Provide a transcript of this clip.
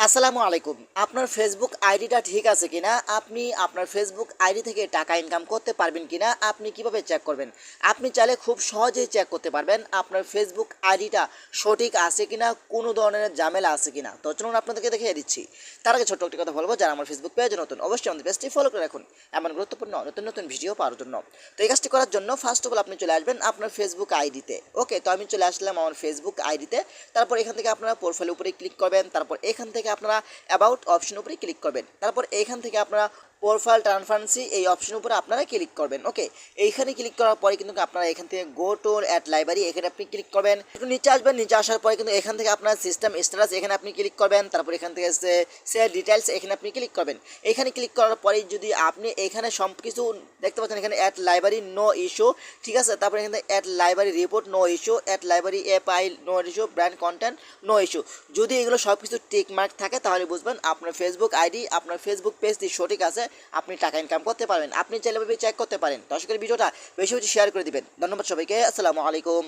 আসসালামু আলাইকুম। আপনার ফেসবুক আইডিটা ঠিক আছে কিনা, আপনি আপনার ফেসবুক আইডি থেকে টাকা ইনকাম করতে পারবেন কিনা, আপনি কিভাবে চেক করবেন? আপনি চাইলে খুব সহজেই চেক করতে পারবেন আপনার ফেসবুক আইডিটা সঠিক আছে কিনা, কোনো ধরনের ঝামেলা আছে কিনা। তো চলুন আপনাদেরকে দেখিয়ে দিচ্ছি। তার আগে ছোট্ট একটি কথা বলবো, যারা আমার ফেসবুক পেজে নতুন, অবশ্যই আমাদের পেজটি ফলো করে রাখুন এমন গুরুত্বপূর্ণ নতুন নতুন ভিডিও পাওয়ার জন্য। তো এই কাজটি করার জন্য ফার্স্ট অফ অল আপনি চলে আসবেন আপনার ফেসবুক আইডিতে। ওকে, তো আমি চলে আসলাম আমার ফেসবুক আইডিতে। তারপর এখান থেকে আপনারা প্রোফাইলের উপরে ক্লিক করবেন। তারপর এখান থেকে আপনারা অ্যাবাউট অপশন উপরে ক্লিক করবেন। তারপর এখান থেকে আপনারা প্রোফাইল ট্রান্সপারেন্সি এই অপশন উপরে আপনারা ক্লিক করবেন। ওকে, এইখানে ক্লিক করার পরে কিন্তু আপনারা এখান থেকে গো টু অ্যাড লাইব্রেরি এখানে আপনি ক্লিক করবেন। একটু নিচে আসবেন, নিচে আসার পরে কিন্তু এখান থেকে আপনার সিস্টেম স্ট্যাটাস এখানে আপনি ক্লিক করবেন। তারপর এখান থেকে শেয়ার ডিটেলস এখানে আপনি ক্লিক করবেন। এখানে ক্লিক করার পরে যদি আপনি এখানে সব কিছু দেখতে পাচ্ছেন, এখানে অ্যাড লাইব্রেরি নো ইস্যু, ঠিক আছে। তারপরে এখানে add library report no issue, add library API no issue, brand content no issue. যদি এগুলো সব কিছু টিক মার্ক থাকে তাহলে বুঝবেন আপনার ফেসবুক আইডি, আপনার ফেসবুক পেজটি সঠিক আছে, আপনি টাকা ইনকাম করতে পারবেন। আপনি চাইলে চেক করতে পারেন। দর্শকের ভিডিওটা বেশি বেশি শেয়ার করে দিবেন। ধন্যবাদ সবাইকে। আসসালামু আলাইকুম।